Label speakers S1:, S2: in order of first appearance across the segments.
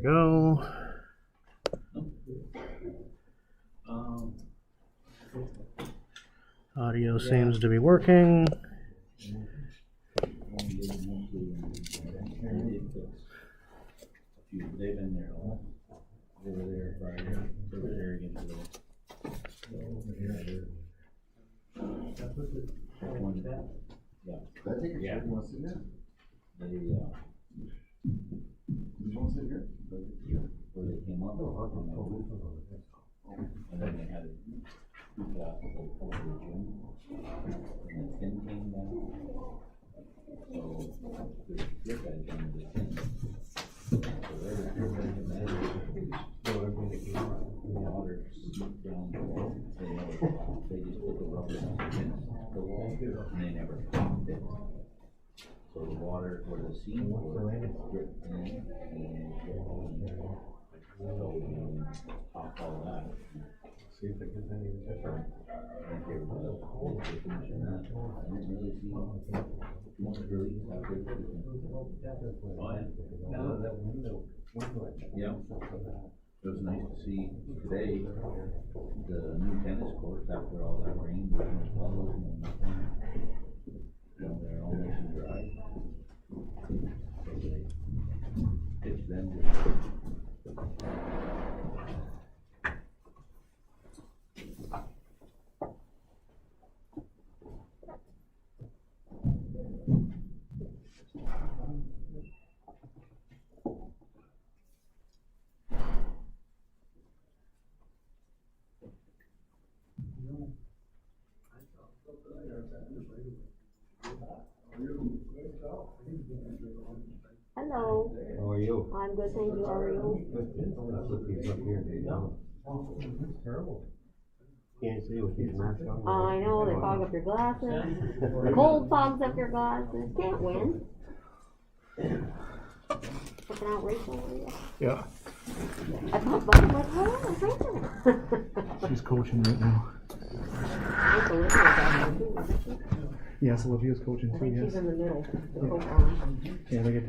S1: go. Audio seems to be working.
S2: They've been there a lot. They were there Friday. They were there again today.
S3: I think
S2: Yeah.
S3: you want to sit there?
S2: They,
S3: You want to sit here?
S2: where they came up. And then they had a two classes over the gym. And then Tim came down. So the flip guy joined the Tim. So they were in there. The water down the wall. They just put the rubber against the wall and they never popped it. So the water where the seam was dripped in and so top all that.
S1: See if it gets any different.
S2: And they were finishing that. I didn't really see much release after the season. Oh yeah. It was nice to see today the new tennis courts after all that rain. There's no puddles and nothing. You know, they're all nice and dry. So they pitch them just.
S4: Hello.
S1: How are you?
S4: I'm good, thank you. How are you?
S1: Terrible. Can't see with these masks on.
S4: I know, they fog up your glasses. Cold fogs up your glasses. Can't win. Looking out Rachel over you.
S1: Yeah,
S4: I thought, but I'm like, oh, Rachel.
S1: she's coaching right now.
S4: Rachel Olivia's out there too, isn't she?
S1: Yes, Olivia's coaching
S4: I
S1: too,
S4: think
S1: yes.
S4: she's in the middle. The coach arm.
S1: Yeah, they get.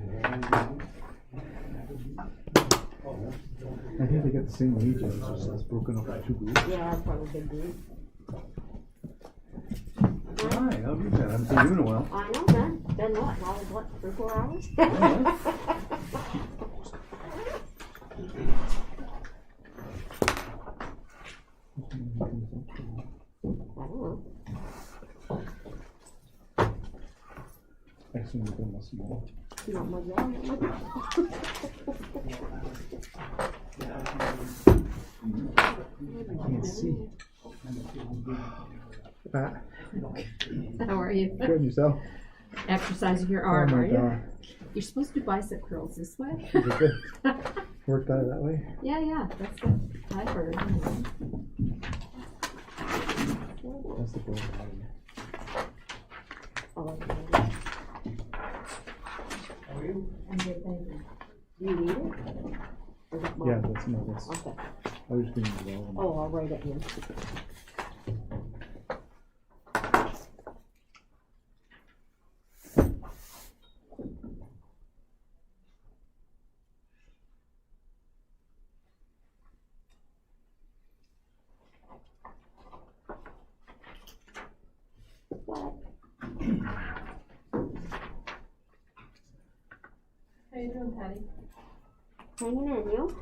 S1: I think they get the same wages, it's just it's broken up into two groups.
S4: Yeah, that's probably a big group.
S1: Hi, how have you been? I haven't seen you in a while.
S4: I know, Ben. Ben what? Now it's what, 3-4 hours? I don't know.
S1: I assume you've been listening more.
S4: Not much
S1: I can't see. Pat,
S5: How are you?
S1: good and yourself?
S5: Exercising your arm,
S1: Oh my
S5: are you?
S1: God.
S5: You're supposed to do bicep curls this way.
S1: Is it good? Worked better that way?
S5: Yeah, that's what I've heard.
S1: That's the goal.
S4: I'm good, thank you. Do you need it? Or is that mine?
S1: Yeah, that's no, that's,
S4: Okay.
S1: I was just gonna do that one.
S4: Oh, I'll write it here. What?
S5: How you doing, Patty?
S4: Hanging in, you?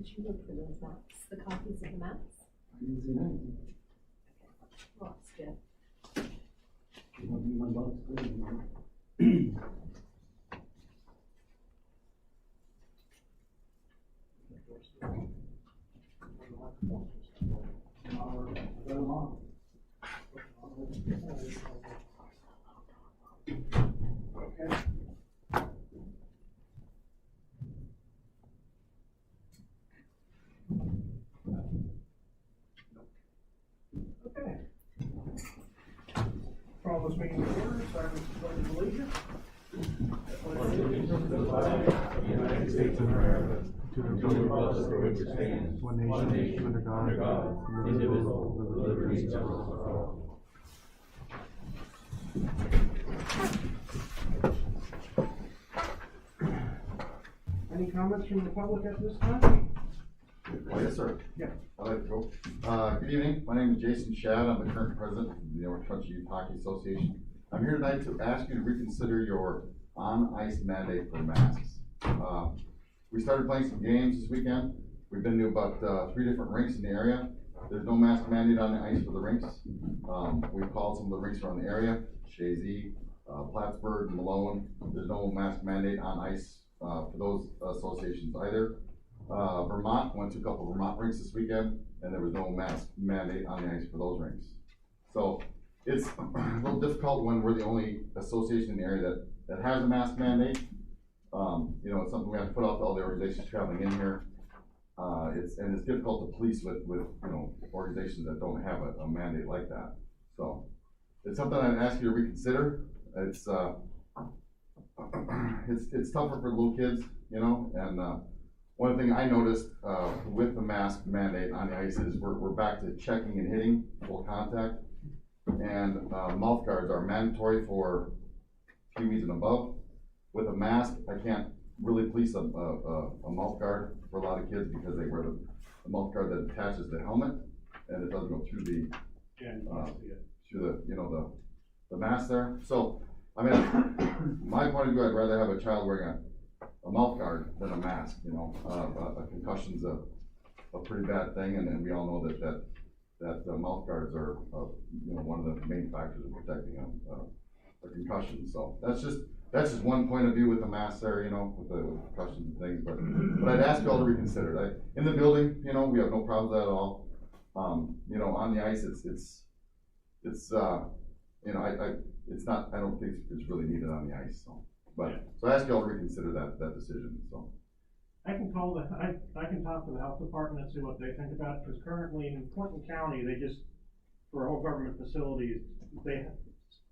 S5: Did you look for those maps, the copies of the maps?
S3: I didn't see anything.
S5: Well, that's good.
S3: It won't be my box, but it won't.
S6: Okay. Call this meeting to order, start with the pledge of allegiance.
S7: United States of America, to the republic for which it stands, one nation, under God, indivisible, with liberty and justice for all.
S6: Any comments from the public at this time?
S8: Oh, yes, sir.
S6: Yeah.
S8: I'd like to go. Good evening. My name is Jason Shad. I'm the current president of the North Country Youth Hockey Association. I'm here tonight to ask you to reconsider your on-ice mandate for masks. We started playing some games this weekend. We've been to about 3 different rinks in the area. There's no mask mandate on the ice for the rinks. We've called some of the rinks around the area, Shazy, Plattsburgh, Malone. There's no mask mandate on ice for those associations either. Vermont, went to a couple of Vermont rinks this weekend, and there was no mask mandate on the ice for those rinks. So it's a little difficult when we're the only association in the area that has a mask mandate. You know, it's something we have to put out to all the organizations traveling in here. It's difficult to police with you know, organizations that don't have a mandate like that. So it's something I'd ask you to reconsider. It's tougher for little kids, you know, and one thing I noticed with the mask mandate on the ice is we're back to checking and hitting full contact, and mouth guards are mandatory for QBs and above. With a mask, I can't really police a mouth guard for a lot of kids because they wear the mouth guard that attaches the helmet, and it doesn't go through the you know, the mask there. So I mean, my point of view, I'd rather have a child wearing a mouth guard than a mask. You know, a concussion's a pretty bad thing, and we all know that mouth guards are you know, one of the main factors of protecting a concussion. So that's just one point of view with the mask there, you know, with the concussions and things. But I'd ask you all to reconsider that. In the building, you know, we have no problems with that at all. You know, on the ice, it's you know, it's not. I don't think it's really needed on the ice. So, so I ask you all to reconsider that decision. So.
S6: I can call I can talk to the health department and see what they think about it, because currently in Clinton County, they just, for all government facilities, they,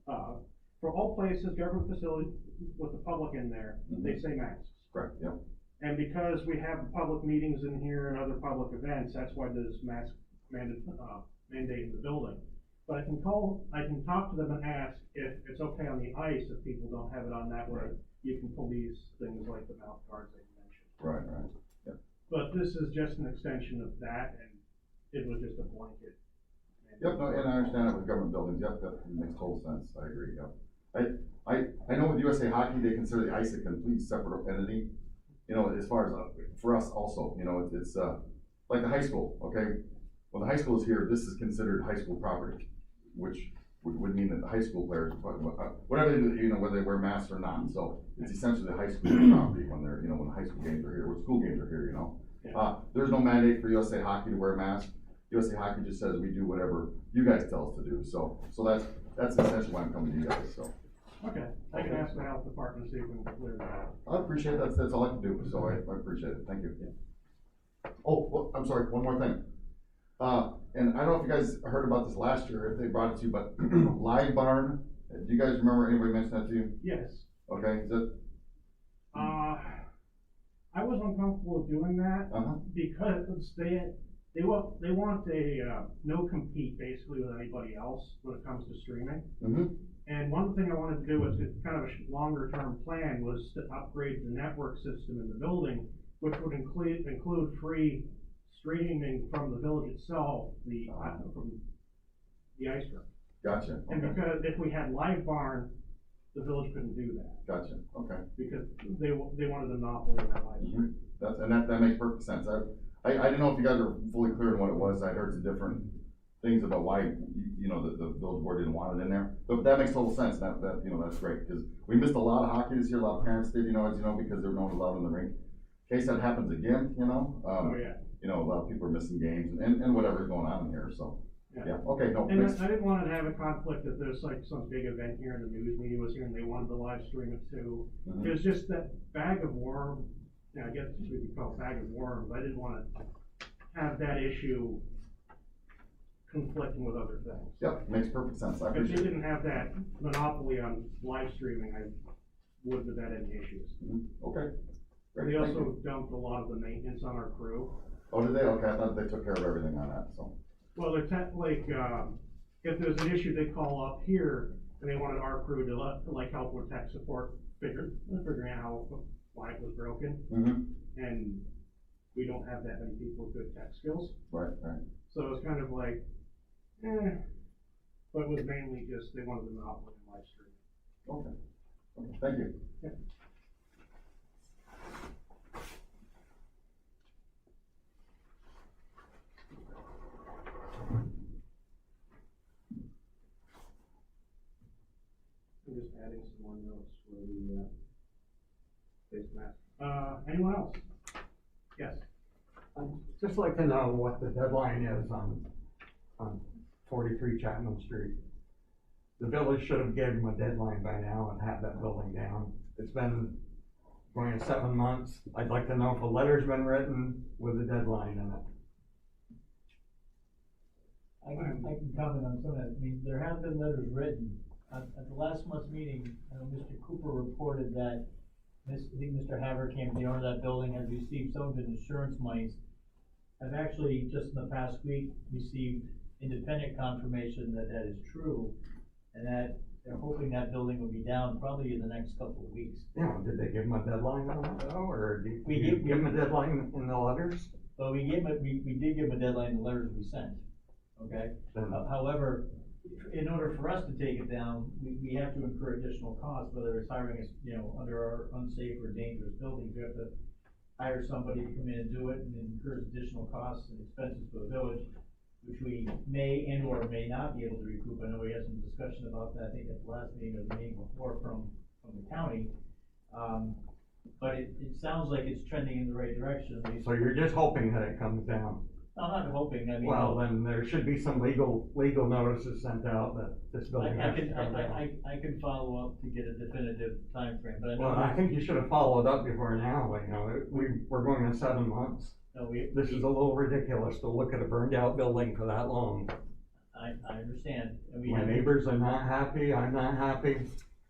S6: for all places, government facilities with the public in there, they say masks.
S8: Correct, yep.
S6: And because we have public meetings in here and other public events, that's why there's mask mandate in the building. But I can talk to them and ask if it's okay on the ice if people don't have it on that way. You can police things like the mouth guards that you mentioned.
S8: Right, yep.
S6: But this is just an extension of that, and it was just a blanket.
S8: Yep, no, and I understand it with government buildings, yep, that makes total sense, I agree, yep. I know with USA Hockey, they consider the ice a complete separate entity, you know, as far as, for us also, you know, it's like the high school, okay? When the high school is here, this is considered high school property, which would mean that the high school players, whatever they do, you know, whether they wear masks or not, so it's essentially the high school property when they're, you know, when the high school games are here, or school games are here, you know. There's no mandate for USA Hockey to wear a mask. USA Hockey just says we do whatever you guys tell us to do, so that's essentially why I'm coming to you guys, so.
S6: Okay, I can ask the health department to see if we can clear that out.
S8: I appreciate that, that's all I can do, so I appreciate it, thank you. Oh, well, I'm sorry, one more thing. And I don't know if you guys heard about this last year, if they brought it to you, but Live Barn, do you guys remember anybody mention that to you?
S6: Yes.
S8: Okay, is it?
S6: I was uncomfortable with doing that because they want a no compete basically with anybody else when it comes to streaming. And one thing I wanted to do was kind of a longer term plan was to upgrade the network system in the building, which would include free streaming from the village itself, from the ice rink.
S8: Gotcha. Okay.
S6: And because if we had Live Barn, the village couldn't do that. Gotcha. Okay. Because they wanted a monopoly on that live stream.
S8: That makes perfect sense. I didn't know if you guys were fully clear on what it was. I heard some different things about why, the village board didn't want it in there. But that makes total sense, that's great, because we missed a lot of hockey this year, a lot of parents did, because they're not allowed in the rink. In case that happens again,
S6: Oh, yeah.
S8: a lot of people are missing games and whatever's going on in here, so. Yeah, okay, no,
S6: And
S8: thanks.
S6: I didn't want to have a conflict if there's like some big event here and the news media was here and they wanted to live stream it too.
S8: Mhm.
S6: It was just that bag of worm, I guess it should be called bag of worms. I didn't want to have that issue conflicting with other things.
S8: Yep, makes perfect sense, I
S6: If they
S8: appreciate it.
S6: didn't have that monopoly on live streaming, I wouldn't have had any issues.
S8: Okay. Great,
S6: They
S8: thank
S6: also
S8: you.
S6: dumped a lot of the maintenance on our crew.
S8: Oh, did they? Okay, I thought they took care of everything on that, so.
S6: Well, they're if there's an issue, they call up here and they wanted our crew to help with tech support, figuring out why it was broken.
S8: Mm-hmm,
S6: And we don't have that many people with good tech skills.
S8: right.
S6: So it was kind of like, but it was mainly just, they wanted the monopoly in live streaming.
S8: Okay, thank you.
S6: Yep. I'm just adding some more notes for the, face mask. Anyone else? Yes.
S9: I'd just like to know what the deadline is on 43 Chapman Street. The village should have given them a deadline by now and had that building down. It's been going on 7 months. I'd like to know if a letter's been written with a deadline in it.
S3: I can comment on some of that. I mean, there have been letters written. At the last month's meeting, Mr. Cooper reported that I think Mr. Haverkamp, the owner of that building, has received some of his insurance monies. I've actually, just in the past week, received independent confirmation that that is true, and that they're hoping that building will be down probably in the next couple of weeks.
S9: Yeah, did they give them a deadline on that though, or did
S3: We
S9: you
S3: give-
S9: give them a deadline in the letters?
S3: But we did give him a deadline in the letters we sent, okay?
S9: Then-
S3: However, in order for us to take it down, we have to incur additional costs, whether it's hiring us, under our unsafe or dangerous buildings, we have to hire somebody to come in and do it, and it incurs additional costs and expenses for the village, which we may and or may not be able to recoup. I know we had some discussion about that, I think at the last meeting or the meeting before from the county. But it sounds like it's trending in the right direction, at least.
S9: So you're just hoping that it comes down?
S3: I'm not hoping, I mean.
S9: Well, then there should be some legal notices sent out that this building has to come down.
S3: I can follow up to get a definitive timeframe, but I know.
S9: Well, I think you should have followed up before now, we're going on 7 months.
S3: No,
S9: This is a little ridiculous to look at a burned out building for that long.
S3: I understand, and we
S9: My
S3: have.
S9: neighbors are not happy, I'm not happy.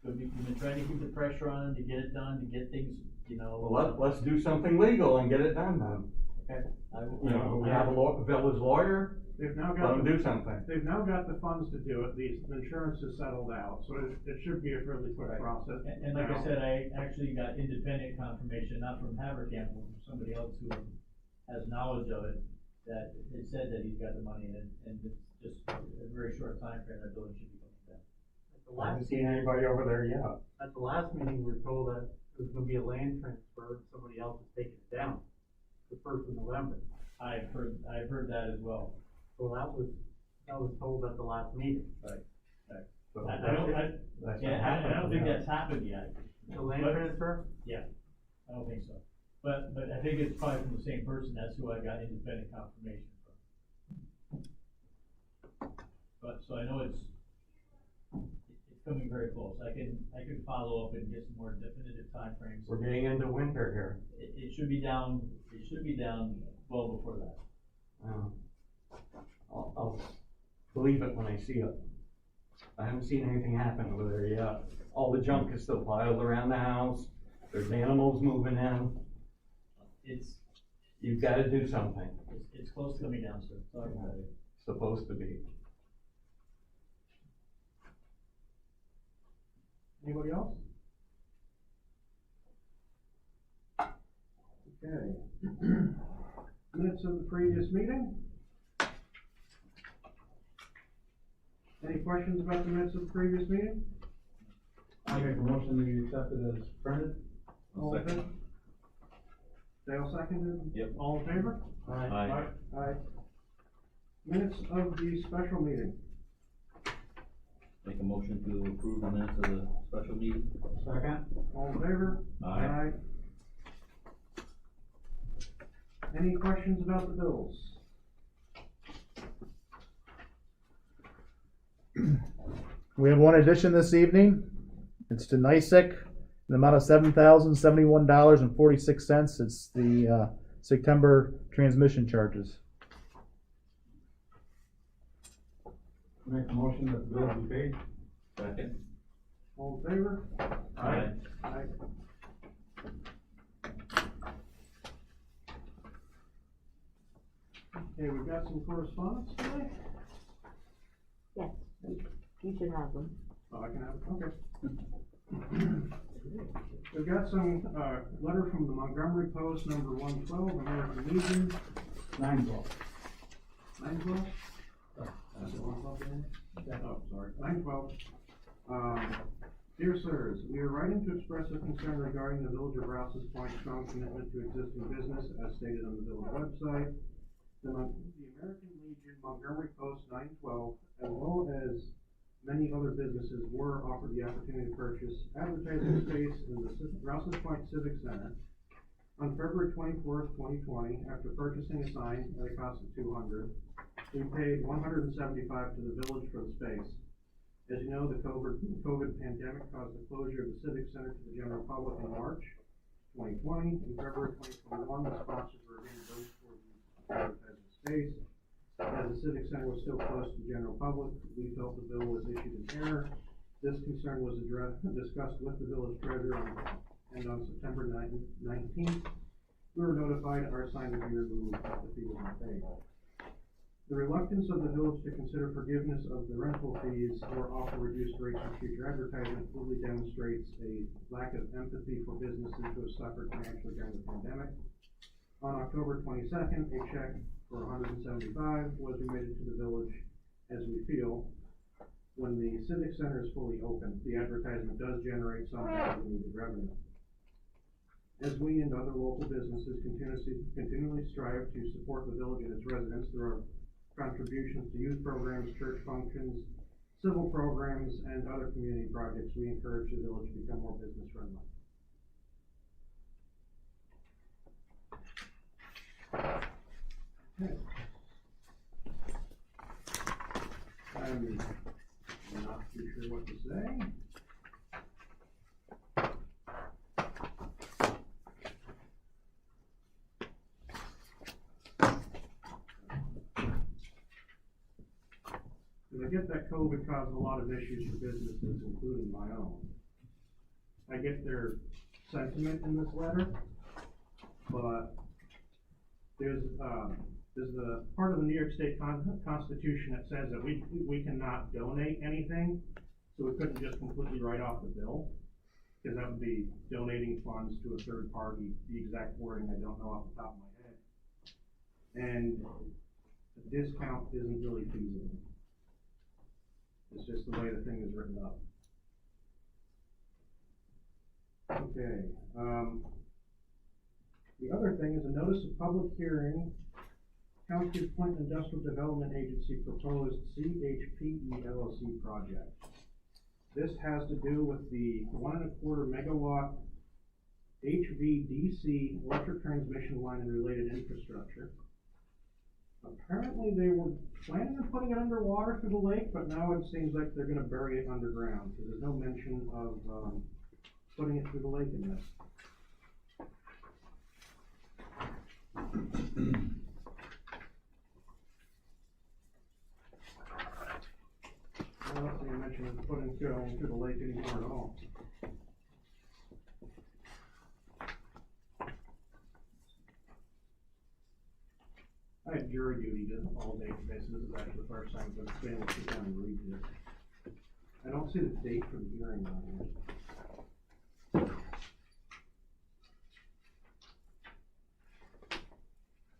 S3: But we've been trying to keep the pressure on to get it done, to get things,
S9: Well, let's do something legal and get it done then.
S3: Okay.
S9: We have a village lawyer,
S6: They've now
S9: let
S6: got,
S9: them do something.
S6: they've now got the funds to do it, the insurance is settled out, so it should be a fairly quick
S3: Right.
S6: process.
S3: And like I
S6: now.
S3: said, I actually got independent confirmation, not from Haverkamp, but from somebody else who has knowledge of it, that it said that he's got the money in it, and it's just a very short time frame, that building should be coming down.
S9: I haven't seen anybody over there yet.
S10: At the last meeting, we were told that there's gonna be a land transfer, and somebody else is taking it down, the 1st of November.
S3: I've heard that as well.
S10: So that was told at the last meeting.
S9: So
S3: I don't think that's happened yet.
S10: The land
S3: But-
S10: transfer?
S3: I don't think so. But I think it's probably from the same person, that's who I got independent confirmation from. But, so I know it's coming very close. I can follow up and get some more definitive timeframes.
S9: We're getting into winter here.
S3: It should be down well before that.
S9: I'll believe it when I see it. I haven't seen anything happen over there yet. All the junk is still piled around the house. There's animals moving in. You've gotta do something.
S3: It's close to coming down, sir. Sorry about it.
S9: Supposed to be.
S6: Anybody else? Okay. Minutes of the previous meeting? Any questions about the minutes of the previous meeting?
S7: I make a motion to accept it as printed.
S6: All in favor? Dale seconded?
S2: Yep.
S6: All in favor?
S2: Aye.
S6: Aye. Minutes of the special meeting.
S2: Make a motion to approve the minutes of the special meeting.
S10: Second.
S6: All in favor?
S2: Aye.
S6: Any questions about the bills?
S11: We have one addition this evening. It's to NICEC, an amount of $7,071.46. It's the September transmission charges.
S10: Make a motion that the bill be paid.
S2: Second.
S6: All in favor?
S2: Aye.
S6: Aye. Okay, we've got some correspondence today.
S4: Yes, you should have them.
S6: Oh, I can have, okay. We've got some, letter from the Montgomery Post, number 112, American Legion.
S10: 9/12.
S6: 912? Is it 112 then? Oh, sorry, 912. Dear sirs, we are writing to express a concern regarding the Village of Rouse's Point strong commitment to existing business as stated on the village website. The American Legion Montgomery Post 912, as well as many other businesses, were offered the opportunity to purchase advertising space in the Rouse's Point Civic Center on February 24th, 2020. After purchasing a sign at a cost of $200, we paid $175 to the village for the space. As you know, the COVID pandemic caused the closure of the Civic Center to the general public in March 2020. In February 2021, the sponsors were again voted for the advertising space. As the Civic Center was still closed to the general public, we felt the bill was issued in error. This concern was discussed with the village treasurer, and on September 19th, we were notified our sign would be removed if the fee was not paid. The reluctance of the village to consider forgiveness of the rental fees or offer reduced rates for future advertisement clearly demonstrates a lack of empathy for businesses who have suffered financially during the pandemic. On October 22nd, a check for $175 was remitted to the village. As we feel, when the Civic Center is fully open, the advertisement does generate some needed revenue. As we and other local businesses continually strive to support the village and its residents, there are contributions to youth programs, church functions, civil programs, and other community projects. We encourage the village to become more business friendly. Okay. I'm not too sure what to say. I get that COVID caused a lot of issues for businesses, including my own. I get their sentiment in this letter, but there's the part of the New York State Constitution that says that we cannot donate anything, so we couldn't just completely write off the bill, because that would be donating funds to a third party. The exact wording I don't know off the top of my head. And the discount isn't really feasible. It's just the way the thing is written up. Okay. The other thing is a notice of public hearing. County of Clinton Industrial Development Agency proposed CHPE LLC project. This has to do with the 1.25 megawatt HVDC electric transmission line and related infrastructure. Apparently they were planning on putting it underwater through the lake, but now it seems like they're going to bury it underground. So there's no mention of putting it through the lake in this. I don't see a mention of putting it through the lake anymore at all. I had jury duty all day today, so this is actually the first time I've been able to sit down and read this. I don't see the date for the hearing on here.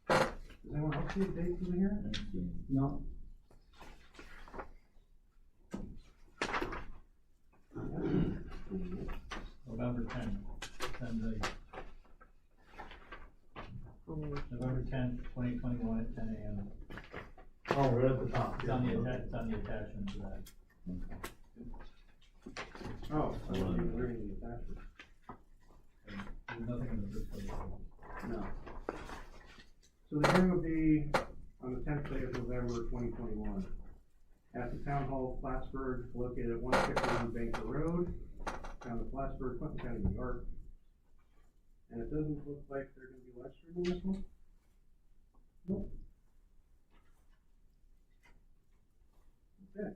S6: Does anyone else see a date for the hearing?
S10: No.
S3: November 10th, 10 days. tenth, 2021 at 10 a.m.
S10: Oh, we're at the top.
S3: It's on the attachment to that.
S6: Oh, I wasn't even reading the attachment.
S3: There's nothing in the first page.
S6: No. So the hearing will be on the 10th day of November 2021 at the Town Hall, Plattsburgh, located at 151 Banker Road, Town of Plattsburgh, Clinton County, New York. And it doesn't look like they're going to be live streaming this one. Nope. Okay.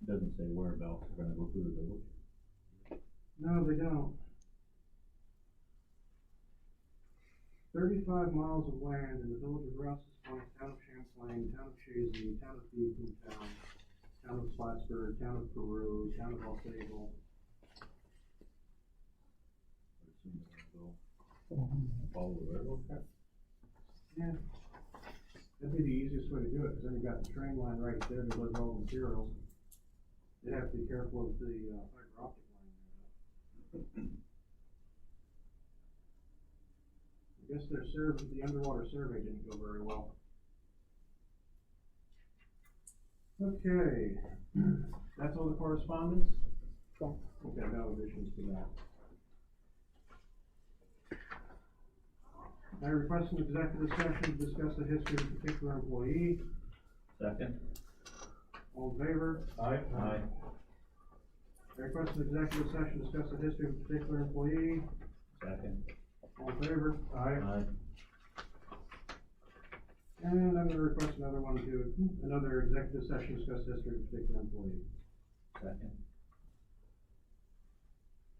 S2: Doesn't say whereabouts they're gonna go through the village.
S6: No, they don't. 35 miles of land in the village of Rouse's Point, town of Champlain, town of Chazy, town of Beacontown, town of Plattsburgh, town of Peru, town of Alsable.
S2: Follow the railroad track?
S6: Yeah. That'd be the easiest way to do it, because then you've got the train line right there to deliver all the materials. They'd have to be careful of the fiber optic line there. I guess the underwater survey didn't go very well. Okay, that's all the correspondence?
S4: Yeah.
S6: Okay, no additions to that. I request an executive session to discuss the history of a particular employee.
S2: Second?
S6: All in favor?
S10: Aye.
S2: Aye.
S6: I request an executive session to discuss the history of a particular employee.
S2: Second?
S6: All in favor?
S2: Aye.
S6: And I'm gonna request another executive session to discuss the history of a particular employee.
S2: Second?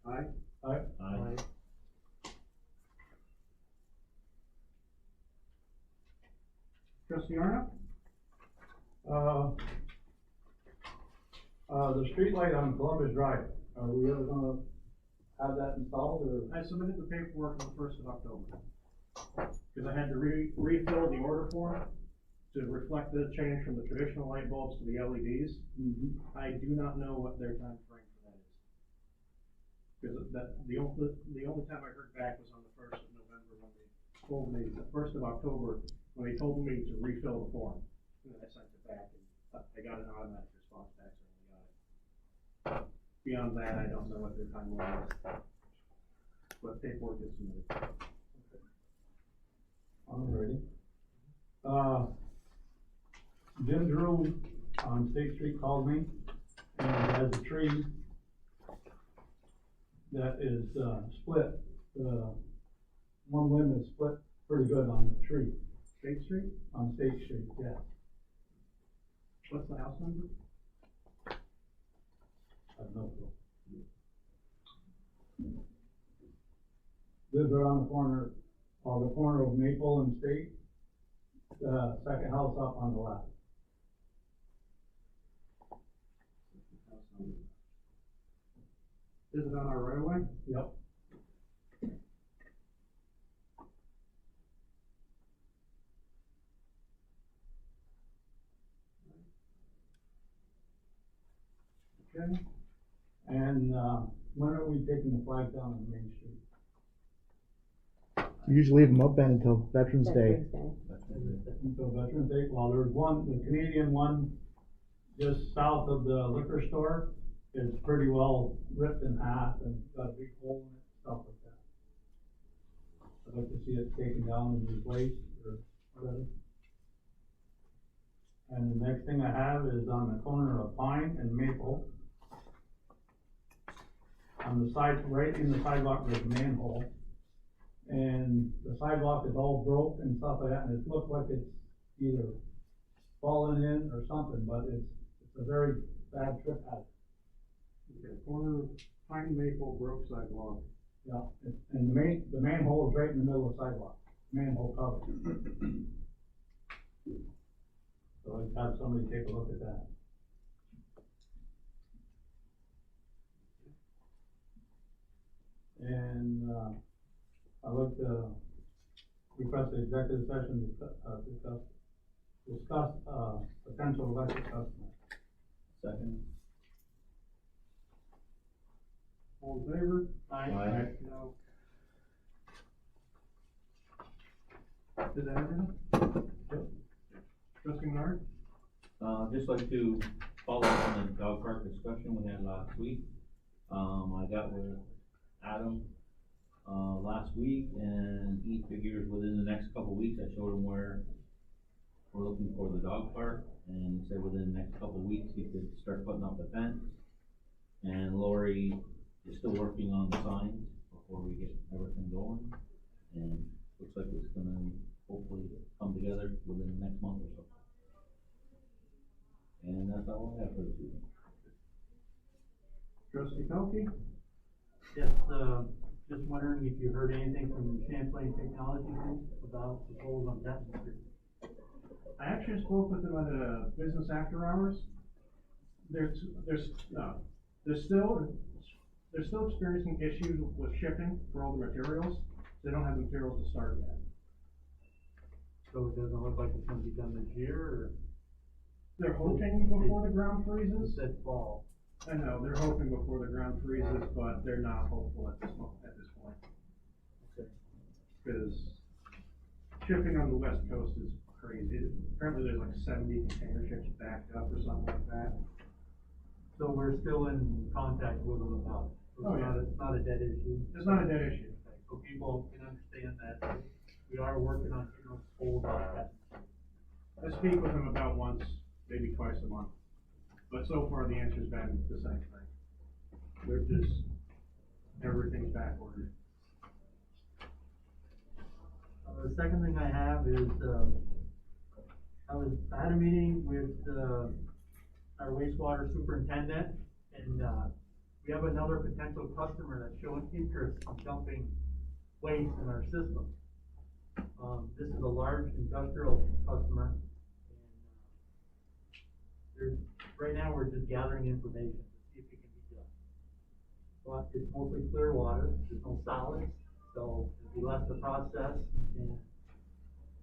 S6: Aye?
S10: Aye.
S2: Aye.
S6: Trustee Arno?
S10: The street light on Columbus Drive, are we ever gonna have that installed, or?
S6: I submitted the paperwork on the 1st of October. Because I had to refill the order form to reflect the change from the traditional light bulbs to the LEDs. I do not know what their time frame for that is. Because the only time I heard back was on the 1st of November when they told me, the 1st of October, when they told me to refill the form. And then I sent it back and I got an automatic response back, so I got it. Beyond that, I don't know what their timeline is. But paperwork is submitted.
S10: Alrighty. Jim Drew on State Street called me and has a tree that is, split, one limb is split pretty good on the tree.
S6: State Street?
S10: On State Street, yeah.
S6: What's the house number?
S10: I have no clue. Lives around the corner of Maple and State, the second house up on the left.
S6: Is it on our right of way?
S10: Yep.
S6: Okay.
S10: And, when are we taking the flag down on Main Street?
S11: You usually leave them up then until Veterans Day.
S10: Until Veterans Day, well, there's one, the Canadian one, just south of the liquor store, is pretty well ripped in half and got a big hole in it, stuff like that. I'd like to see it taken down and replaced, or whatever. And the next thing I have is on the corner of Pine and Maple. On the side, right in the sidewalk, there's a manhole. And the sidewalk is all broke and stuff like that, and it looks like it's either fallen in or something, but it's a very bad trip hazard.
S6: Okay, corner of Pine Maple broke sidewalk.
S10: Yeah, and the manhole is right in the middle of the sidewalk, manhole cover. So I'd have somebody take a look at that. And, I'd like to request the executive session to discuss potential electric customer.
S2: Second?
S6: All in favor?
S2: Aye.
S6: No. Is that everything? Trustee Menard?
S2: Just like to follow up on the dog park discussion we had last week. I got with Adam, last week, and he figures within the next couple of weeks, I showed him where we're looking for the dog park, and he said within the next couple of weeks, he could start putting up the fence. And Lori is still working on the signs before we get everything going, and looks like it's gonna hopefully come together within the next month or so. And that's all I have for this evening.
S6: Trustee Pelkey?
S10: Yes, just wondering if you heard anything from Champlain Technology Group about the goals on Jackson Street.
S6: I actually spoke with them at a business after hours. They're still experiencing issues with shipping for all the materials. They don't have the materials to start yet.
S10: So it doesn't look like it's gonna be done this year, or?
S6: They're hoping before the ground
S10: You
S6: freezes.
S10: said fall.
S6: I know, they're hoping before the ground freezes, but they're not hopeful at this point.
S10: Okay.
S6: Because shipping on the west coast is crazy. Apparently there's like 70 container ships backed up or something like that.
S10: So we're still in contact with them about it? So
S6: Oh, yeah.
S10: It's not a dead issue?
S6: It's not a dead issue.
S10: Okay, so people can understand that we are working on, goals on that.
S6: I speak with them about once, maybe twice a month. But so far the answer's been the same thing. They're just, everything's back ordered.
S10: The second thing I have is, I had a meeting with, our wastewater superintendent, and, we have another potential customer that's showing interest in dumping waste in our system. This is a large industrial customer, and, right now, we're just gathering information to see if it can be done. But it's mostly clear water, there's no solids, so it'd be less to process, and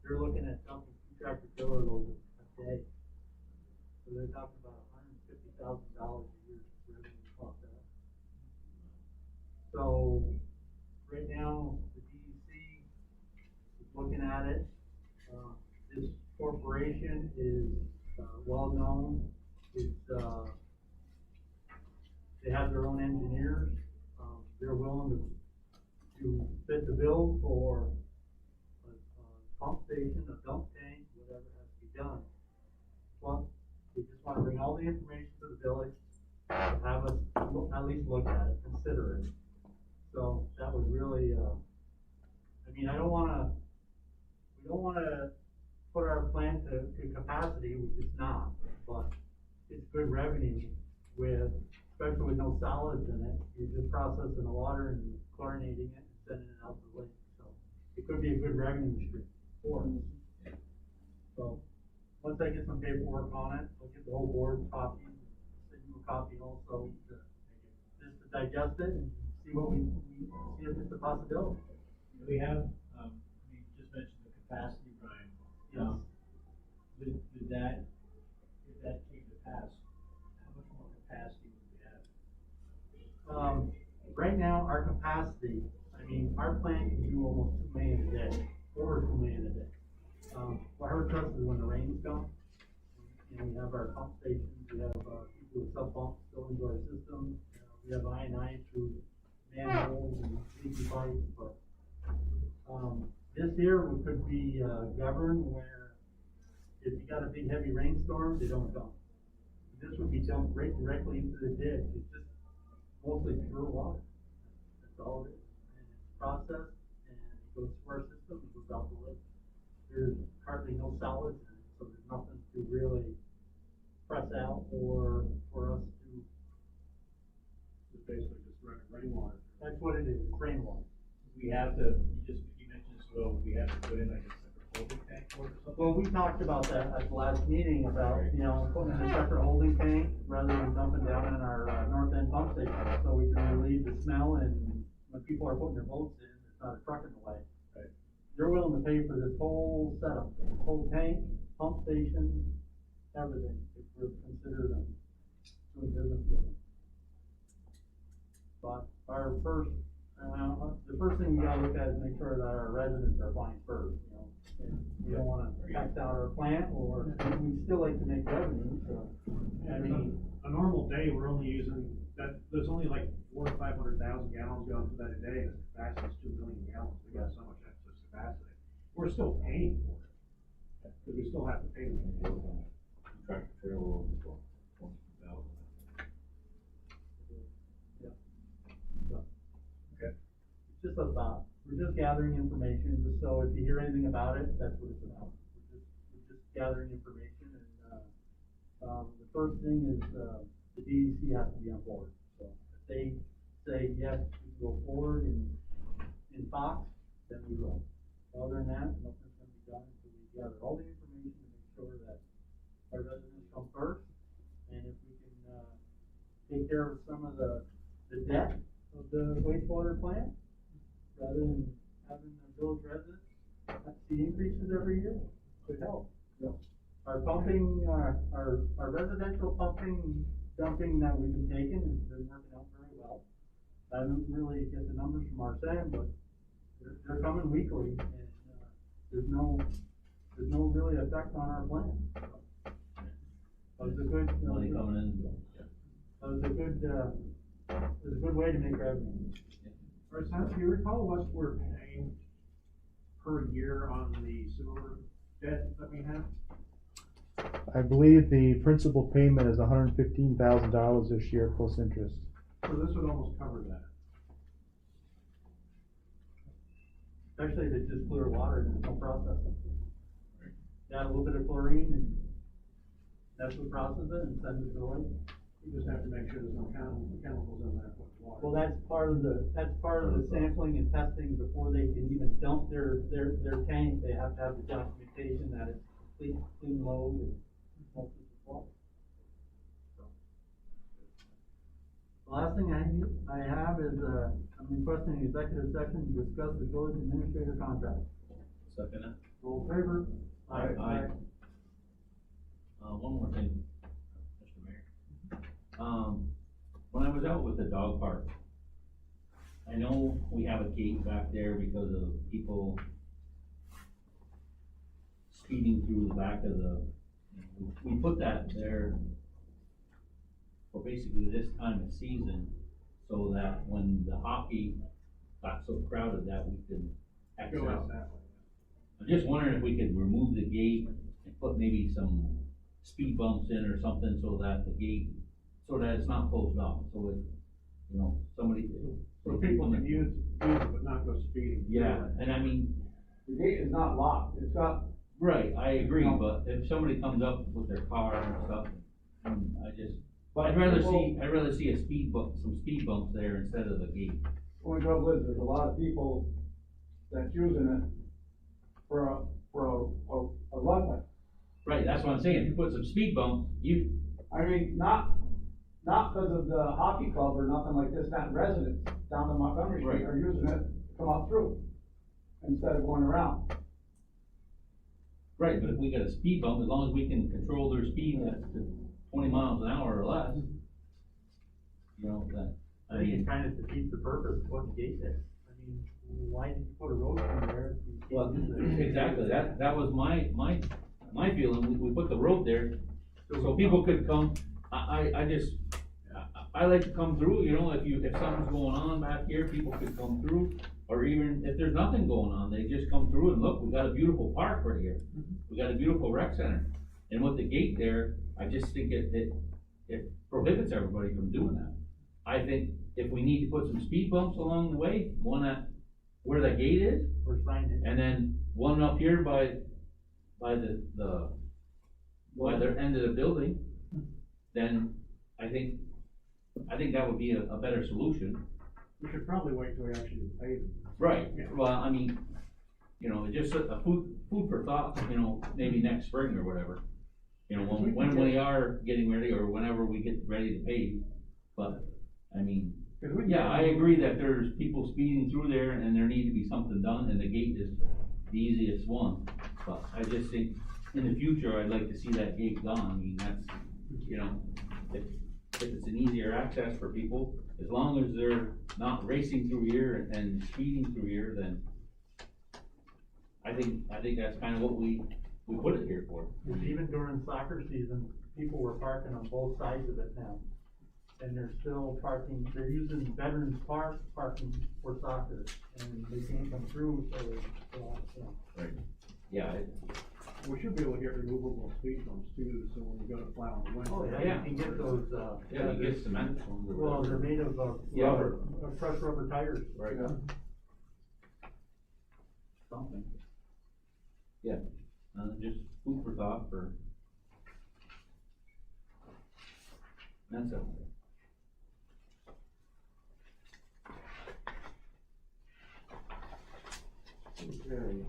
S10: they're looking at dumping 2 tractor trailer loads a day. So they're talking about $150,000 a year for everything off that. So, right now, the DEC is looking at it. This corporation is well-known. It's, they have their own engineers. They're willing to fit the bill for a pump station, a dump tank, whatever has to be done. Well, we just wanna bring all the information to the village, have us at least look at it, consider it. So that was really, I mean, we don't wanna put our plant to capacity, which it's not, but it's good revenue with, especially with no solids in it. You're just processing the water and chlorinating it and sending it out to the lake, so it could be a good revenue stream for us. So, once I get some paperwork on it, I'll get the whole board copy, send you a copy also, just to digest it and see what we see if it's a possibility.
S3: We have, you just mentioned the capacity, Brian.
S10: Yes.
S3: Did that, if that came to pass, how much more capacity would we have?
S10: Right now, our capacity, I mean, our plant can do almost 2 million a day, over 2 million a day. What hurts us is when the rains come, and we have our pump stations, we have, people with sub pumps still into our system, we have I&I through manholes and leaky pipes, but, this year we could be, governed where if you got a big heavy rainstorm, they don't dump. This would be dumped right directly into the ditch, it's just mostly pure water. That's all it is, and it's processed, and it goes to our system, it goes out the lake. There's hardly no solids in it, so there's nothing to really press out or for us to.
S6: It's basically just running rainwater.
S10: That's what it is, rainwater.
S3: We have to, you mentioned, so we have to put in like a separate holding tank for it or something?
S10: Well, we talked about that at the last meeting about, putting in a separate holding tank rather than dumping down in our north end pump station, so we can relieve the smell, and when people are putting their boats in, it's not a truck in the way.
S3: Right.
S10: You're willing to pay for this whole setup, whole tank, pump station, everything, if we're considered doing business with them. But our first, the first thing we gotta look at is make sure that our residents are fine first, And we don't wanna tax out our plant, or we'd still like to make revenue, so.
S6: I mean, a normal day, we're only using, there's only like 400 to 500,000 gallons going through that a day, and the capacity is 2 million gallons, we got so much excess capacity. We're still paying for it, because we still have to pay them.
S2: Tractor trailer,
S10: Just a thought, we're just gathering information, just so if you hear anything about it, that's what it's about. We're just gathering information, and, the first thing is, the DEC has to be on board. So if they say, yes, we can go forward in Fox, then we will. Other than that, nothing's gonna be done until we gather all the information to make sure that our residents come first. And if we can, take care of some of the debt of the wastewater plant, rather than having the village residents have to see increases every year, could help. Our pumping, our residential pumping, dumping that we've been taking has been working out very well. I don't really get the numbers from Arsene, but they're coming weekly, and, there's no really effect on our plan. That was a good,
S2: money coming in.
S10: that was a good way to make revenue.
S6: Arsen, do you recall what we're paying per year on the sewer debt that we have?
S11: I believe the principal payment is $115,000 this year plus interest.
S6: So this would almost cover that.
S10: Especially if it's just clear water and there's no processing. Add a little bit of chlorine, and that's what processes it and sends it to the lake.
S6: You just have to make sure there's no chemicals in there with water.
S10: Well, that's part of the sampling and testing before they can even dump their tank. They have to have the documentation that it's clean load and most of the water. The last thing I have is, I'm requesting an executive session to discuss the village administrator contract.
S2: Second it.
S10: All in favor?
S2: Aye. One more thing, Mr. Mayor. When I was out with the dog park, I know we have a gate back there because of people speeding through the back of the, we put that there for basically this time of season, so that when the hockey got so crowded that we could access.
S6: Go out that way.
S2: I'm just wondering if we could remove the gate and put maybe some speed bumps in or something, so that the gate, so that it's not closed off, so it, somebody.
S6: So people can use it, but not go speeding.
S2: Yeah, and I mean,
S9: The gate is not locked, it's got,
S2: right, I agree, but if somebody comes up with their car and stuff, I'd rather see a some speed bumps there instead of the gate.
S9: only trouble is, there's a lot of people that's using it for a runway.
S2: Right, that's what I'm saying, if you put some speed bumps,
S9: I mean, not because of the hockey club or nothing like this, not residents down the Montgomery Street
S2: Right.
S9: are using it to come up through instead of going around.
S2: right, but if we got a speed bump, as long as we can control their speed at 20 miles an hour or less, that,
S10: I think it kind of defeats the purpose of what the gate is. I mean, why did you put a road in there if you
S2: well,
S10: can't use it?
S2: exactly, that was my feeling, we put the road there, so people could come, I like to come through, if something's going on back here, people could come through, or even if there's nothing going on, they just come through and look, we got a beautiful park right here. We got a beautiful rec center, and with the gate there, I just think it prohibits everybody from doing that. I think if we need to put some speed bumps along the way, one at where the gate is,
S10: Or sign it.
S2: and then one up here by the end of the building, then I think that would be a better solution.
S6: We should probably wait till we actually pay them.
S2: Right,
S6: Yeah.
S2: well, I mean, it's just a food for thought, maybe next spring or whatever. When we are getting ready, or whenever we get ready to pave, but, I mean, yeah, I agree that there's people speeding through there and there need to be something done, and the gate is the easiest one. But I just think, in the future, I'd like to see that gate gone. I mean, that's, if it's an easier access for people, as long as they're not racing through here and speeding through here, then I think that's kind of what we put it here for.
S10: And even during soccer season, people were parking on both sides of it now. And they're still parking, they're using Veterans Park parking for soccer, and they can't come through, so they,
S2: Right. Yeah,
S6: We should be able to get removable speed bumps too, so when you go to plow in the winter.
S10: Oh, yeah, you can get those,
S2: yeah, you get cement ones or
S10: well, they're
S2: whatever.
S10: made of,
S2: Yeah.
S10: rubber, crushed rubber tires.
S2: Right.
S10: Yeah.
S2: Something. Yeah, just food for thought for. That's it.
S6: Okay,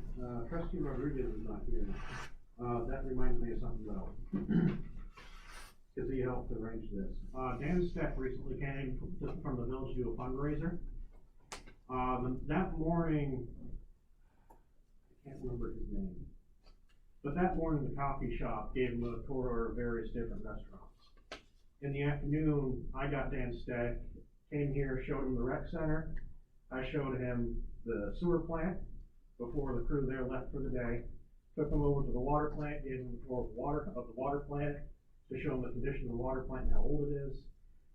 S6: trustee Rodriguez is not here. That reminds me of something else. Cause he helped arrange this. Dan Steck recently came from the village to do a fundraiser. That morning, I can't remember his name. But that morning, the coffee shop gave him a tour of various different restaurants. In the afternoon, I got Dan Steck, came here, showed him the rec center. I showed him the sewer plant before the crew there left for the day. Took him over to the water plant, gave him a tour of the water plant to show him the condition of the water plant and how old it is.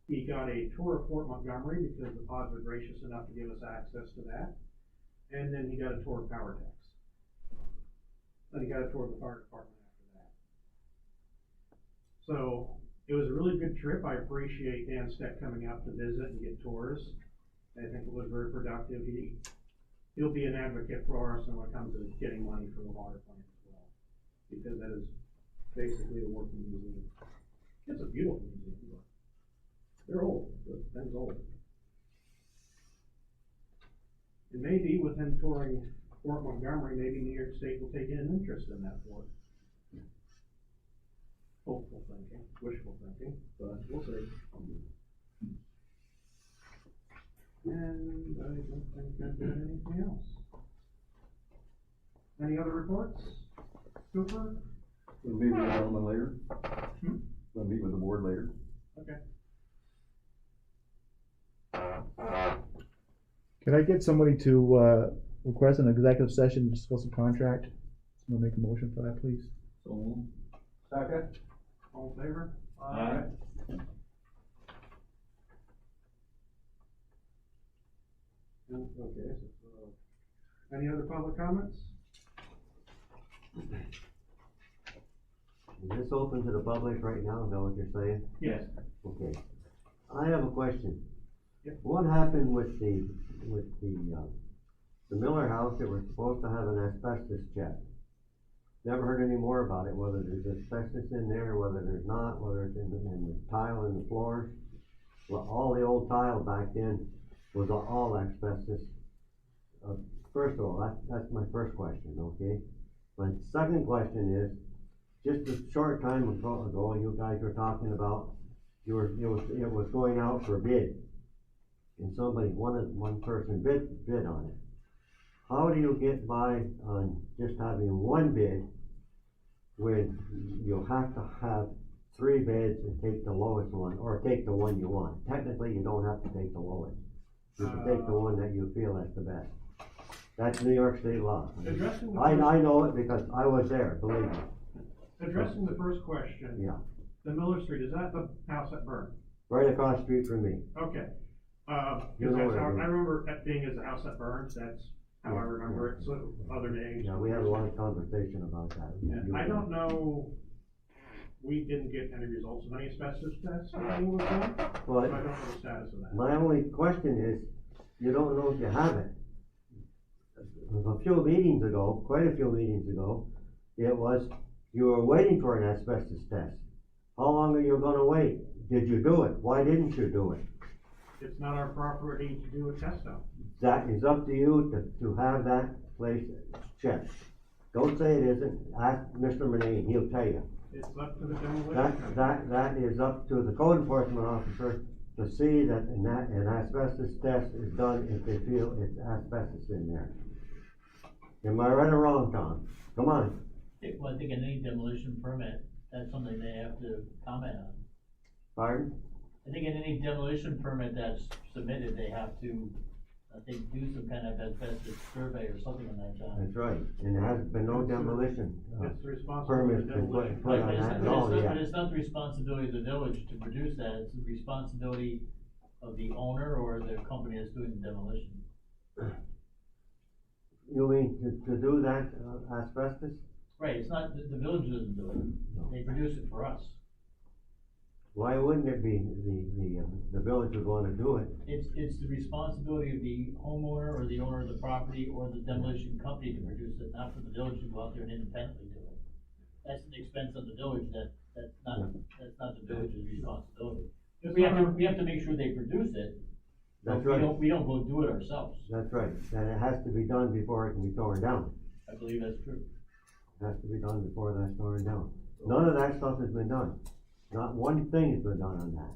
S6: He got a tour of Fort Montgomery because the pods were gracious enough to give us access to that. And then he got a tour of Power Techs. Then he got a tour of the fire department after that. So it was a really good trip. I appreciate Dan Steck coming out to visit and get tours. I think it was very productive. He'll be an advocate for us when it comes to getting money for the water plant as well, because that is basically a working museum. It's a beautiful museum, but they're old. The thing's old. And maybe with him touring Fort Montgomery, maybe New York State will take an interest in that fort. Hopeful thinking, wishful thinking, but we'll see. And I don't think I've got anything else. Any other reports? Cooper?
S12: We'll meet with the gentleman later. We'll meet with the board later.
S6: Okay.
S11: Can I get somebody to, request an executive session to discuss a contract? Someone make a motion for that, please.
S2: So,
S6: Second. All in favor?
S2: Aye.
S6: Okay, so, any other public comments?
S1: Is this open to the public right now, is that what you're saying?
S6: Yes.
S1: Okay. I have a question.
S6: Yep.
S1: What happened with the Miller house that was supposed to have an asbestos check? Never heard any more about it, whether there's asbestos in there, whether there's not, whether it's in the tile in the floors. Well, all the old tile back then was all asbestos. First of all, that's my first question, okay? My second question is, just a short time ago, you guys were talking about, it was going out for bid. And one person bid on it. How do you get by on just having one bid when you have to have 3 bids and take the lowest one, or take the one you want? Technically, you don't have to take the lowest. You can take the one that you feel is the best. That's New York State law. I know it because I was there, believe me.
S6: Addressing the first question.
S1: Yeah.
S6: The Miller Street, is that the house that burned?
S1: Right across the street from me.
S6: Okay.
S1: You know
S6: That's
S1: what I
S6: how,
S1: mean.
S6: I remember that being as a house that burns, that's how I remember it, so other names.
S1: Yeah, we had a long conversation about that.
S6: And I don't know, we didn't get any results of any asbestos tests when anything was done, so I don't know the status of that.
S1: My only question is, you don't know if you have it. A few meetings ago, quite a few meetings ago, it was, you were waiting for an asbestos test. How long are you gonna wait? Did you do it? Why didn't you do it?
S6: It's not our property to do a test of.
S1: That is up to you to have that place checked. Don't say it isn't. Ask Mr. Manane, he'll tell you.
S6: It's up to the demolition.
S1: That is up to the code enforcement officer to see that an asbestos test is done if they feel it's asbestos in there. Am I right or wrong, Tom? Come on.
S3: Well, I think in any demolition permit, that's something they have to comment on.
S1: Pardon?
S3: I think in any demolition permit that's submitted, they have to, that they do some kind of asbestos survey or something on that job.
S1: That's right, and there has been no demolition,
S6: It's the responsibility
S1: permits
S6: of
S1: been
S6: demolition.
S1: put on
S3: But
S1: that at all
S3: but
S1: yet.
S3: it's not the responsibility of the village to produce that, it's the responsibility of the owner or the company that's doing the demolition.
S1: You mean to do that, asbestos?
S3: Right, it's not, the village doesn't do it, they produce it for us.
S1: Why wouldn't it be the village would wanna do it?
S3: It's the responsibility of the homeowner or the owner of the property or the demolition company to produce it, not for the village to go out there and independently do it. That's an expense of the village, that's not the village's responsibility. We have to make sure they produce it, but
S1: That's right,
S3: we don't go do it ourselves.
S1: that's right, and it has to be done before it can be torn down.
S3: I believe that's true.
S1: It has to be done before that's torn down. None of that stuff has been done. Not one thing has been done on that.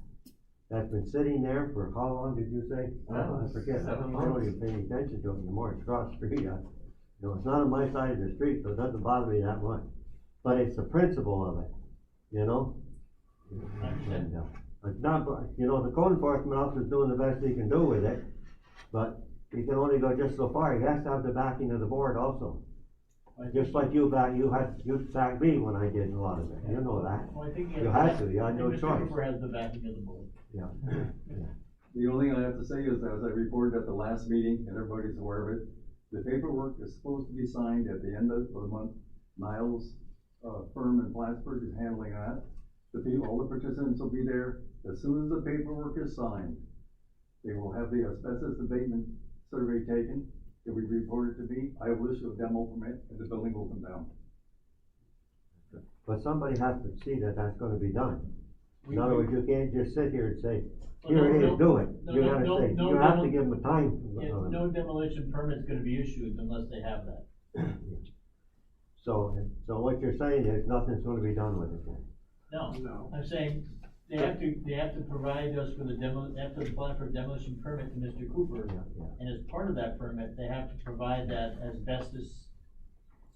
S1: That's been sitting there for how long did you say? I forget, I don't even pay any attention to it anymore, it's across the street, you know, it's not on my side of the street, so it doesn't bother me that much. But it's the principle of it, you know?
S3: I understand.
S1: And, it's not, you know, the code enforcement officer's doing the best he can do with it, but he can only go just so far, he has to have the backing of the board also. Just like you backed me when I did a lot of it, you know that.
S3: Well, I think
S1: You had to, you had no
S3: Mr.
S1: choice.
S3: Cooper has the backing of the board.
S1: Yeah.
S12: The only thing I have to say is, as I reported at the last meeting, and everybody's aware of it, the paperwork is supposed to be signed at the end of the month. Niles, firm in Plattsburgh is handling that. All the participants will be there. As soon as the paperwork is signed, they will have the asbestos abatement survey taken. It will be reported to me. I will issue a demo permit, and the building will come down.
S1: But somebody has to see that that's gonna be done.
S3: We-
S1: In other words, you can't just sit here and say,
S3: Well,
S1: here it
S3: no,
S1: is, do it.
S3: no,
S1: You
S3: no,
S1: gotta
S3: no,
S1: say,
S3: no
S1: you have to
S3: demo-
S1: give them a time.
S3: Yeah, no demolition permit's gonna be issued unless they have that.
S1: So what you're saying is nothing's gonna be done with it then?
S3: No,
S6: No.
S3: I'm saying, they have to provide us with they have to apply for a demolition permit to Mr. Cooper.
S1: Yeah, yeah.
S3: And as part of that permit, they have to provide that asbestos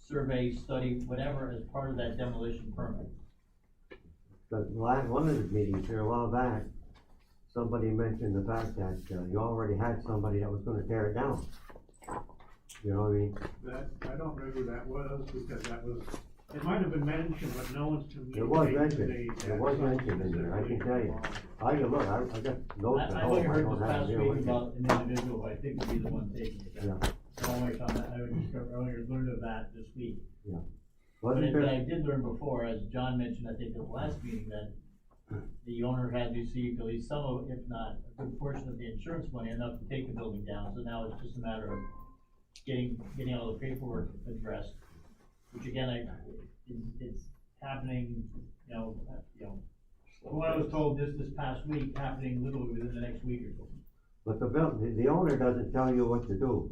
S3: survey, study, whatever, as part of that demolition permit.
S1: But one of the meetings here a while back, somebody mentioned the fact that, you already had somebody that was gonna tear it down. You know what I mean?
S6: That, I don't know who that was, because that was, it might have been mentioned, but no one's communicated.
S1: It was
S6: to
S1: mentioned,
S6: me
S1: it
S6: that
S1: was
S6: something
S1: mentioned in there, I can tell you.
S6: specifically
S1: I can look, I got notes at
S3: I
S1: home,
S3: only
S1: I
S3: heard
S1: don't
S3: this
S1: have
S3: past
S1: it here
S3: week
S1: with me.
S3: about an individual who I think would be the one taking it down.
S1: Yeah.
S3: I only found that, I only learned of that this week. But
S1: Wasn't
S3: but I
S1: there,
S3: did learn before, as John mentioned, I think at the last meeting, that the owner had received at least some of, if not a good portion of the insurance money enough to take the building down, so now it's just a matter of getting all the paperwork addressed, which again, it's happening, you know, from what I was told this past week, happening literally within the next week or so.
S1: but the owner doesn't tell you what to do.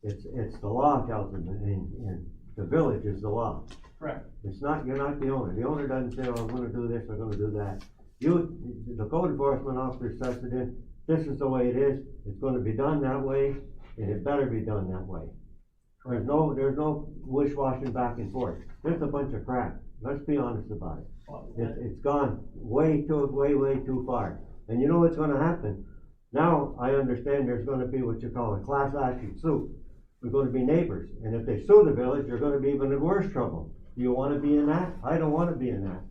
S1: It's the law tells them, and the village is the law.
S3: Correct.
S1: It's not, you're not the owner. The owner doesn't say, oh, I'm gonna do this, I'm gonna do that. The code enforcement officer sets it in, this is the way it is, it's gonna be done that way, and it better be done that way. There's no wish-washing back and forth. There's a bunch of crap. Let's be honest about it. It's gone way too far. And you know what's gonna happen? Now, I understand there's gonna be what you call a class action suit. We're gonna be neighbors, and if they sue the village, you're gonna be even in worse trouble. Do you wanna be in that? I don't wanna be in that.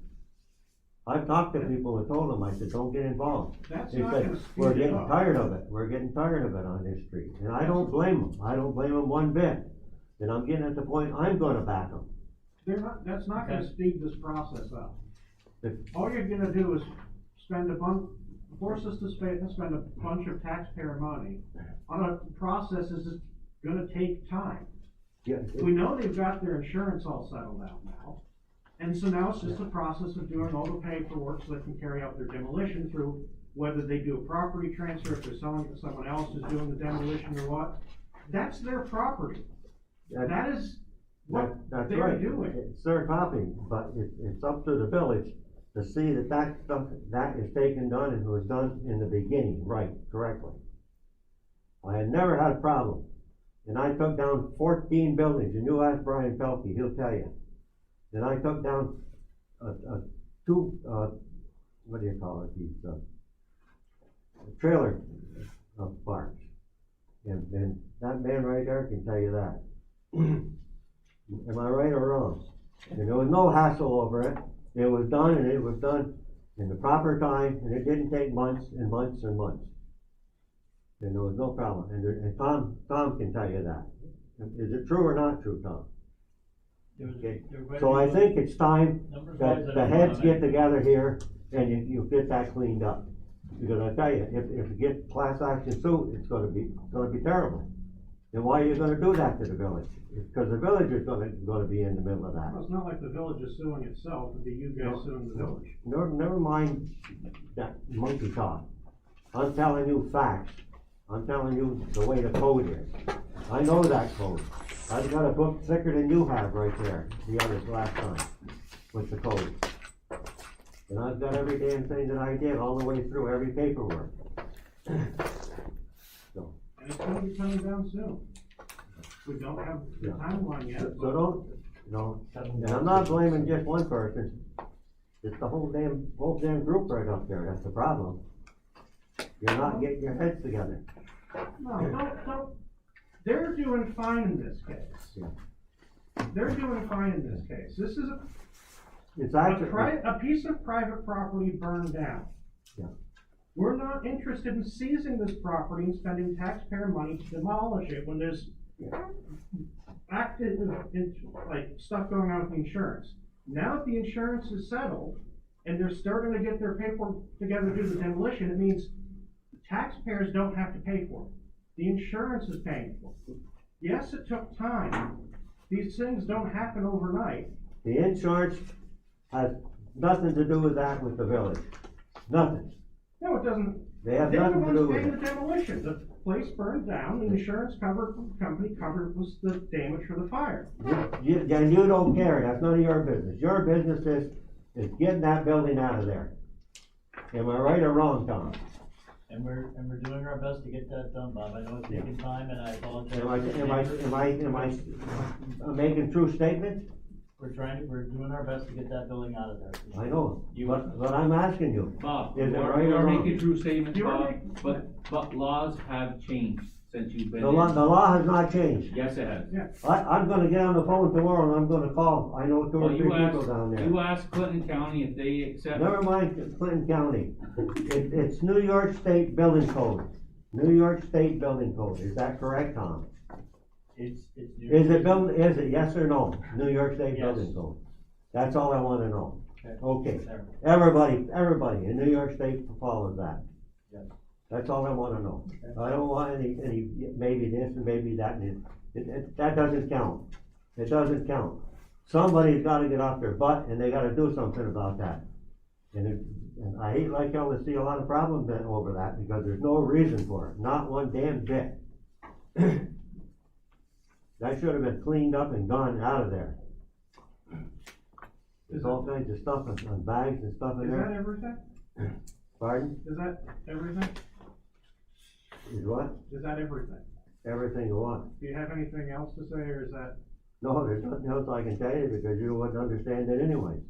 S1: I've talked to people and told them, I said, don't get involved.
S6: That's
S1: They
S6: not
S1: said,
S6: gonna
S1: we're
S6: speed it
S1: getting
S6: up.
S1: tired of it, we're getting tired of it on this street, and I don't blame them, I don't blame them one bit. And I'm getting at the point, I'm gonna back them.
S6: That's not gonna
S3: Okay.
S6: speed this process up.
S1: If-
S6: All you're gonna do is force us to spend a bunch of taxpayer money on a process that's just gonna take time.
S1: Yeah,
S6: We know they've got their insurance all settled out now. And so now it's just a process of doing all the paperwork so they can carry out their demolition through whether they do a property transfer, if they're selling it to someone else who's doing the demolition or what. That's their property. That is what
S1: That's
S6: they're
S1: right.
S6: doing.
S1: It's their property, but it's up to the village to see that stuff, that is taken done and was done in the beginning, right, correctly. I had never had a problem, and I took down 14 buildings, and you ask Brian Pelkey, he'll tell you. And I took down, two, what do you call it, these, trailer, parks. And that man right there can tell you that. Am I right or wrong? And there was no hassle over it. It was done, and it was done in the proper time, and it didn't take months and months and months. And there was no problem. And Tom can tell you that. Is it true or not true, Tom? Okay. So I think it's time that the heads get together here and you get that cleaned up. Because I tell you, if you get class action suit, it's gonna be terrible. And why are you gonna do that to the village? Because the village is gonna be in the middle of that.
S6: Well, it's not like the village is suing itself, it'd be you guys suing the village.
S1: Never mind that monkey talk. I'm telling you facts. I'm telling you the way the code is. I know that code. I've got a book thicker than you have right there, the other last time, with the code. And I've got every damn thing that I did, all the way through, every paperwork. So.
S6: And it's gonna be coming down soon. We don't have the timeline yet.
S1: So and I'm not blaming just one person. It's the whole damn group right up there, that's the problem. You're not getting your heads together.
S6: No, don't. They're doing fine in this case.
S1: Yeah.
S6: They're doing fine in this case. This is
S1: It's actually.
S6: a piece of private property burned down.
S1: Yeah.
S6: We're not interested in seizing this property and spending taxpayer money to demolish it when there's like stuff going on with the insurance. Now that the insurance is settled and they're starting to get their paperwork together to do the demolition, it means the taxpayers don't have to pay for it. The insurance is paying for it. Yes, it took time. These things don't happen overnight.
S1: The insurance has nothing to do with that with the village. Nothing.
S6: No, it doesn't.
S1: They have
S6: They're the
S1: nothing to do
S6: ones
S1: with
S6: paying
S1: it.
S6: the demolition. The place burned down, the insurance company covered was the damage for the fire.
S1: You don't care, that's none of your business. Your business is getting that building out of there. Am I right or wrong, Tom?
S3: And we're doing our best to get that done, Bob. I know it's taking time, and I apologize.
S1: Am I making true statements?
S3: We're doing our best to get that building out of there.
S1: I know, but I'm asking you.
S2: Bob,
S1: Is it
S2: you
S1: right or
S2: are
S1: wrong?
S2: making true statements,
S6: You are
S2: Bob, but laws have changed since you've been
S1: The
S2: in.
S1: law has not changed.
S2: Yes, it has.
S6: Yeah.
S1: I'm gonna get on the phone tomorrow and I'm gonna call, I know two or
S2: Well,
S1: three people down there.
S2: you asked Clinton County if they accept.
S1: Never mind Clinton County. It's New York State Building Code. New York State Building Code, is that correct, Tom?
S3: Is
S1: it yes or no? New York State
S3: Yes.
S1: Building Code. That's all I wanna know. Okay.
S3: There.
S1: Everybody in New York State follows that.
S3: Yes.
S1: That's all I wanna know. I don't want any, maybe this and maybe that, and that doesn't count. It doesn't count. Somebody's gotta get off their butt and they gotta do something about that. And I hate like y'all to see a lot of problems over that because there's no reason for it, not one damn bit. That should have been cleaned up and gone out of there. There's all kinds of stuff on bags and stuff in
S6: Is that
S1: there.
S6: everything?
S1: Pardon?
S6: Is that everything?
S1: Is what?
S6: Is that everything?
S1: Everything you want.
S6: Do you have anything else to say, or is that?
S1: No, there's nothing else I can tell you because you wouldn't understand it anyway.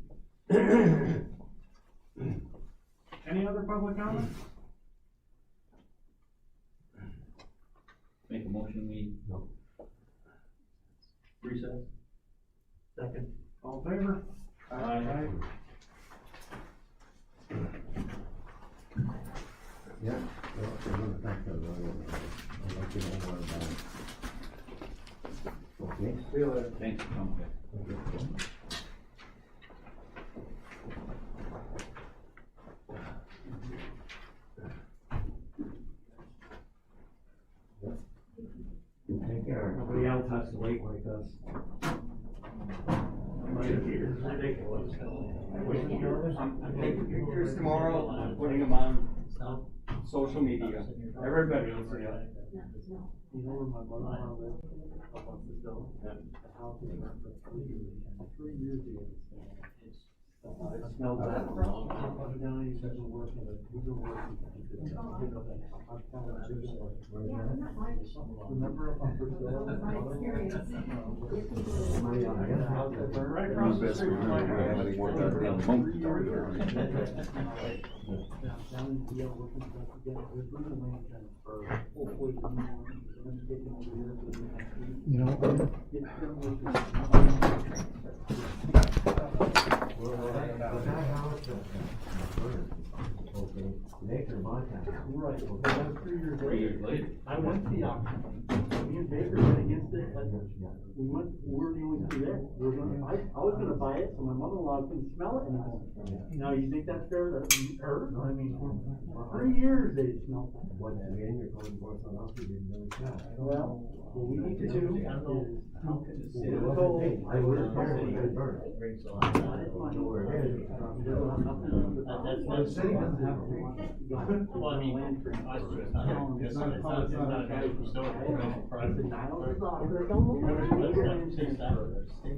S6: Any other public comment?
S2: Make a motion, we.
S1: No.
S2: Recess.
S3: Second.
S6: All in favor?
S2: Aye.
S1: Yeah. Well, I'm gonna thank you. I'll let you know more about it. Okay?
S2: See you later. Thanks for coming.
S1: Take care.
S9: Nobody else has to wait like us.
S3: It's ridiculous.
S9: I'm taking pictures tomorrow, I'm putting them on social media. Everybody will see it.
S10: You know where my mother-in-law lived? Up on the hill. The house was burnt for 3 years ago. It smelled bad. I put it down, he said, we're working, we've been working. Remember up on Brazil?
S6: Right across the street from my house.
S10: Down in DL working stuff together, we're bringing the land for hopefully.
S11: You know,
S1: Okay, Baker bought that.
S10: Right, well, that was 3 years
S2: 3 years later.
S10: I went to the auction, me and Baker went against it, we were the only two there. We were gonna, I was gonna buy it, so my mother-in-law couldn't smell it anymore. Now, you think that's fair to her? I mean, for 3 years they smelled it.
S1: Once again, you're going for someone else who didn't really sell.
S10: Well, what we need to do is,
S3: How can the city?
S1: It wasn't me. I was there when it burned.
S3: Brings a lot.
S10: not his money.
S1: Know where it is.
S3: The city doesn't have a well, I mean, it's not, it's not a national facility, it's a private.
S10: The dial is off, but don't look at it.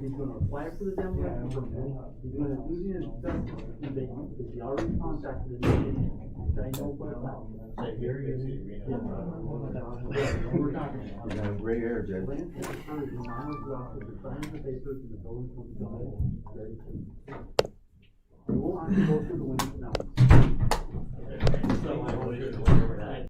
S10: He's gonna apply for the demolition permit, he's gonna do the inspection, because he already contacted the city, I know what about.
S3: Say, here you see, we know.
S10: We're talking about.
S1: You got gray hair, Jay.
S10: Land transfer is non-exhaustive, the sign the papers and the building comes down, very soon. We won't have to go through the winter now.
S3: So, I believe it's whatever that.